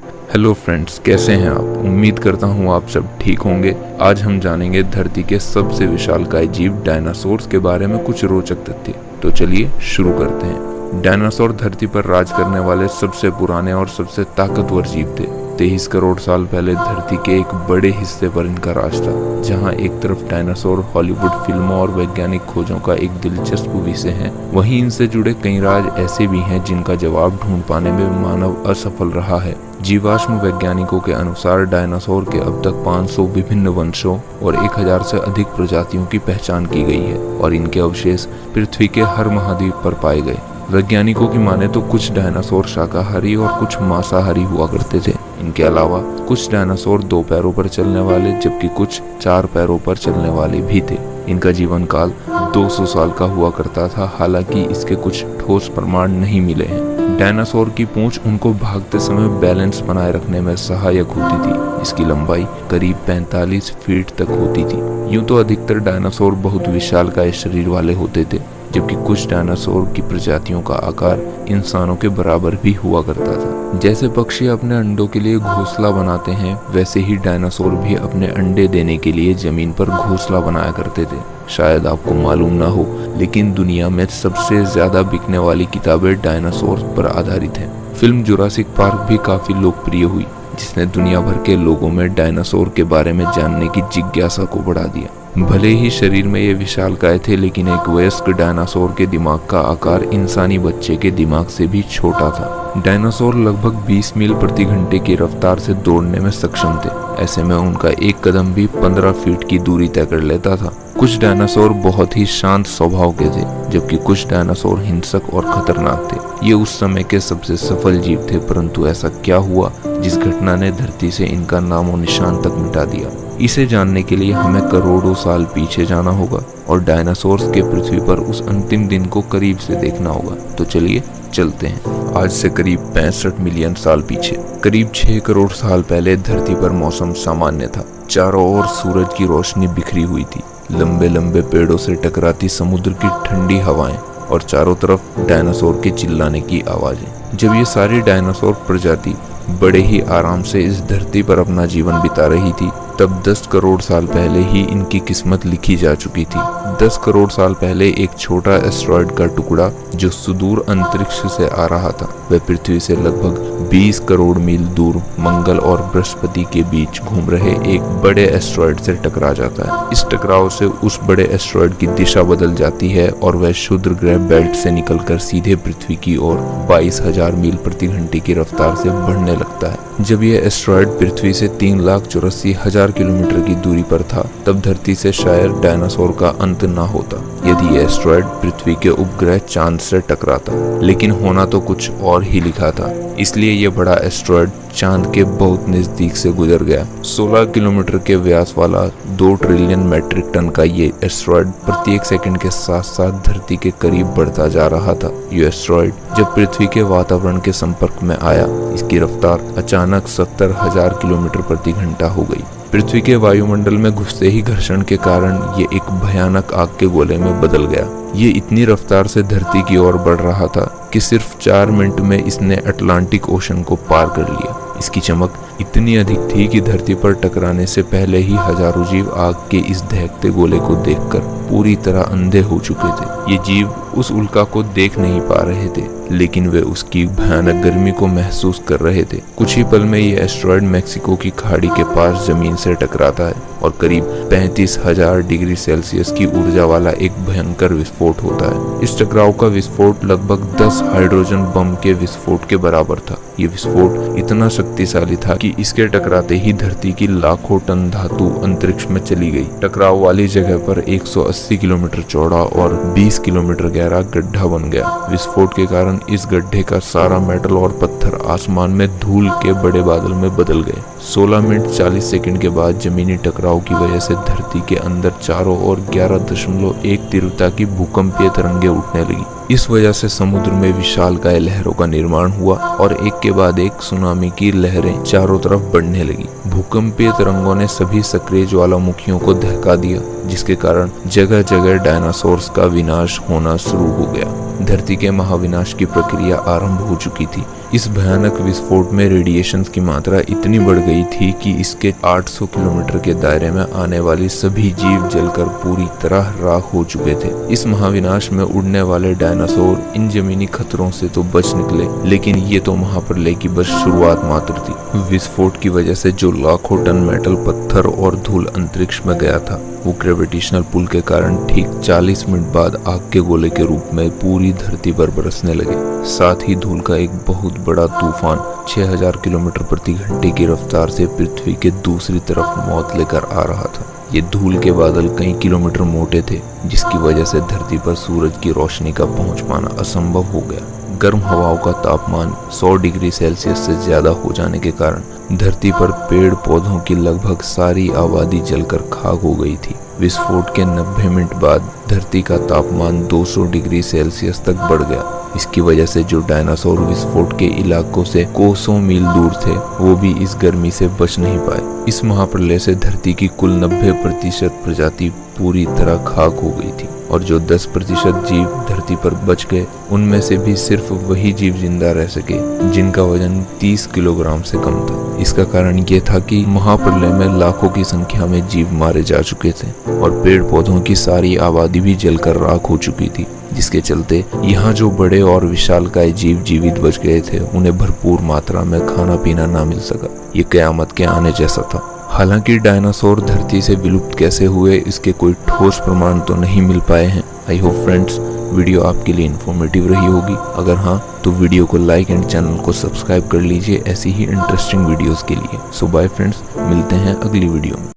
Hello friends, कैसे हैं आप? उम्मीद करता हूँ आप सब ठीक होंगे। आज हम जानेंगे धरती के सबसे विशालकाय जीव डायनासोर्स के बारे में कुछ रोचक तथ्य। तो चलिए शुरू करते हैं। डायनासोर धरती पर राज करने वाले सबसे पुराने और सबसे ताकतवर जीव थे। 23 करोड़ साल पहले धरती के एक बड़े हिस्से पर इनका राज था। जहाँ एक तरफ डायनासोर हॉलीवुड फिल्मों और वैज्ञानिक खोजों का एक दिलचस्प विषय है, वहीं इनसे जुड़े कई राज ऐसे भी हैं जिनका जवाब ढूंढ पाने में मानव असफल रहा है। जीवाश्म वैज्ञानिकों के अनुसार डायनासोर के अब तक 500 विभिन्न वंशों और 1000 से अधिक प्रजातियों की पहचान की गई है और इनके अवशेष पृथ्वी के हर महाद्वीप पर पाए गए। वैज्ञानिकों की माने तो कुछ डायनासोर शाकाहारी और कुछ मांसाहारी हुआ करते थे। इनके अलावा कुछ डायनासोर 2 पैरों पर चलने वाले जबकि कुछ 4 पैरों पर चलने वाले भी थे। इनका जीवन काल 200 साल का हुआ करता था, हालांकि इसके कुछ ठोस प्रमाण नहीं मिले हैं। डायनासोर की पूंछ उनको भागते समय बैलेंस बनाए रखने में सहायक होती थी। इसकी लंबाई करीब 45 फीट तक होती थी। यूं तो अधिकतर डायनासोर बहुत विशालकाय शरीर वाले होते थे, जबकि कुछ डायनासोर की प्रजातियों का आकार इंसानों के बराबर भी हुआ करता था। जैसे पक्षी अपने अंडों के लिए घोंसला बनाते हैं, वैसे ही डायनासोर भी अपने अंडे देने के लिए जमीन पर घोंसला बनाया करते थे। शायद आपको मालूम ना हो, लेकिन दुनिया में सबसे ज्यादा बिकने वाली किताबें डायनासोर पर आधारित हैं। फिल्म जुरासिक पार्क भी काफी लोकप्रिय हुई, जिसने दुनिया भर के लोगों में डायनासोर के बारे में जानने की जिज्ञासा को बढ़ा दिया। भले ही शरीर में ये विशालकाय थे, लेकिन एक वयस्क डायनासोर के दिमाग का आकार इंसानी बच्चे के दिमाग से भी छोटा था। डायनासोर लगभग 20 मील प्रति घंटे की रफ्तार से दौड़ने में सक्षम थे। ऐसे में उनका एक कदम भी 15 फीट की दूरी तय कर लेता था। कुछ डायनासोर बहुत ही शांत स्वभाव के थे, जबकि कुछ डायनासोर हिंसक और खतरनाक थे। ये उस समय के सबसे सफल जीव थे, परंतु ऐसा क्या हुआ जिस घटना ने धरती से इनका नामो निशान तक मिटा दिया? इसे जानने के लिए हमें करोड़ों साल पीछे जाना होगा और डायनासोर्स के पृथ्वी पर उस अंतिम दिन को करीब से देखना होगा। तो चलिए चलते हैं आज से करीब 65 मिलियन साल पीछे। करीब 6 करोड़ साल पहले धरती पर मौसम सामान्य था। चारों ओर सूरज की रोशनी बिखरी हुई थी, लंबे लंबे पेड़ों से टकराती समुद्र की ठंडी हवाएं और चारों तरफ डायनासोर के चिल्लाने की आवाजें। जब ये सारी डायनासोर प्रजाति बड़े ही आराम से इस धरती पर अपना जीवन बिता रही थी, तब 10 करोड़ साल पहले ही इनकी किस्मत लिखी जा चुकी थी। 10 करोड़ साल पहले एक छोटा एस्टेरॉयड का टुकड़ा जो सुदूर अंतरिक्ष से आ रहा था, वह पृथ्वी से लगभग 20 करोड़ मील दूर मंगल और बृहस्पति के बीच घूम रहे एक बड़े एस्टेरॉयड से टकरा जाता है। इस टकराव से उस बड़े एस्टेरॉयड की दिशा बदल जाती है और वह क्षुद्र ग्रह बेल्ट से निकलकर सीधे पृथ्वी की ओर 22,000 मील प्रति घंटे की रफ्तार से बढ़ने लगता है। जब यह एस्टेरॉयड पृथ्वी से 3,84,000 किलोमीटर की दूरी पर था, तब धरती से शायद डायनासोर का अंत ना होता यदि यह एस्टेरॉयड पृथ्वी के उपग्रह चांद से टकराता। लेकिन होना तो कुछ और ही लिखा था, इसलिए यह बड़ा एस्टेरॉयड चांद के बहुत नजदीक से गुजर गया। 16 किलोमीटर के व्यास वाला 2 ट्रिलियन मैट्रिक टन का ये एस्टेरॉयड प्रत्येक सेकंड के साथ साथ धरती के करीब बढ़ता जा रहा था। ये एस्टेरॉयड जब पृथ्वी के वातावरण के संपर्क में आया, इसकी रफ्तार अचानक 70,000 किलोमीटर प्रति घंटा हो गई। पृथ्वी के वायुमंडल में घुसते ही घर्षण के कारण ये एक भयानक आग के गोले में बदल गया। ये इतनी रफ्तार से धरती की ओर बढ़ रहा था कि सिर्फ 4 मिनट में इसने अटलांटिक ओशन को पार कर लिया। इसकी चमक इतनी अधिक थी कि धरती पर टकराने से पहले ही हजारों जीव आग के इस दहकते गोले को देखकर पूरी तरह अंधे हो चुके थे। ये जीव उस उल्का को देख नहीं पा रहे थे, लेकिन वे उसकी भयानक गर्मी को महसूस कर रहे थे। कुछ ही पल में ये एस्टेरॉयड मेक्सिको की खाड़ी के पास जमीन से टकराता है और करीब 35,000 डिग्री सेल्सियस की ऊर्जा वाला एक भयंकर विस्फोट होता है। इस टकराव का विस्फोट लगभग 10 हाइड्रोजन बम के विस्फोट के बराबर था। ये विस्फोट इतना शक्तिशाली था कि इसके टकराते ही धरती की लाखों टन धातु अंतरिक्ष में चली गई। टकराव वाली जगह पर 180 किलोमीटर चौड़ा और 20 किलोमीटर गहरा गड्ढा बन गया। विस्फोट के कारण इस गड्ढे का सारा मेटल और पत्थर आसमान में धूल के बड़े बादल में बदल गए। 16 मिनट 40 सेकंड के बाद जमीनी टकराव की वजह से धरती के अंदर चारों ओर 11.1 तीव्रता की भूकंपीय तरंगें उठने लगी। इस वजह से समुद्र में विशालकाय लहरों का निर्माण हुआ और एक के बाद एक सुनामी की लहरें चारों तरफ बढ़ने लगी। भूकंपीय तरंगों ने सभी सक्रिय ज्वालामुखियों को दहका दिया, जिसके कारण जगह जगह डायनासोर्स का विनाश होना शुरू हो गया। धरती के महाविनाश की प्रक्रिया आरंभ हो चुकी थी। इस भयानक विस्फोट में रेडिएशन की मात्रा इतनी बढ़ गई थी कि इसके 800 किलोमीटर के दायरे में आने वाली सभी जीव जलकर पूरी तरह राख हो चुके थे। इस महाविनाश में उड़ने वाले डायनासोर इन जमीनी खतरों से तो बच निकले, लेकिन ये तो महाप्रलय की बस शुरुआत मात्र थी। विस्फोट की वजह से जो लाखों टन मेटल, पत्थर और धूल अंतरिक्ष में गया था, वो ग्रेविटेशनल पुल के कारण ठीक 40 मिनट बाद आग के गोले के रूप में पूरी धरती पर बरसने लगे। साथ ही धूल का एक बहुत बड़ा तूफान 6000 किलोमीटर प्रति घंटे की रफ्तार से पृथ्वी के दूसरी तरफ मौत लेकर आ रहा था। ये धूल के बादल कई किलोमीटर मोटे थे, जिसकी वजह से धरती पर सूरज की रोशनी का पहुंच पाना असंभव हो गया। गर्म हवाओं का तापमान 100 डिग्री सेल्सियस से ज्यादा हो जाने के कारण धरती पर पेड़ पौधों की लगभग सारी आबादी जलकर खाक हो गई थी। विस्फोट के 90 मिनट बाद धरती का तापमान 200 डिग्री सेल्सियस तक बढ़ गया। इसकी वजह से जो डायनासोर विस्फोट के इलाकों से कोसों मील दूर थे, वो भी इस गर्मी से बच नहीं पाए। इस महाप्रलय से धरती की कुल 90% प्रजाति पूरी तरह खाक हो गई थी और जो 10% जीव धरती पर बच गए, उनमें से भी सिर्फ वही जीव जिंदा रह सके जिनका वजन 30 किलोग्राम से कम था। इसका कारण ये था कि महाप्रलय में लाखों की संख्या में जीव मारे जा चुके थे और पेड़ पौधों की सारी आबादी भी जलकर राख हो चुकी थी, जिसके चलते यहाँ जो बड़े और विशालकाय जीव जीवित बच गए थे, उन्हें भरपूर मात्रा में खाना पीना ना मिल सका। ये कयामत के आने जैसा था। हालांकि डायनासोर धरती से विलुप्त कैसे हुए, इसके कोई ठोस प्रमाण तो नहीं मिल पाए हैं। आई होप फ्रेंड्स वीडियो आपके लिए इन्फॉर्मेटिव रही होगी। अगर हाँ तो वीडियो को लाइक एंड चैनल को सब्सक्राइब कर लीजिए ऐसी ही इंटरेस्टिंग वीडियोस के लिए। सो बाय फ्रेंड्स, मिलते हैं अगली वीडियो में।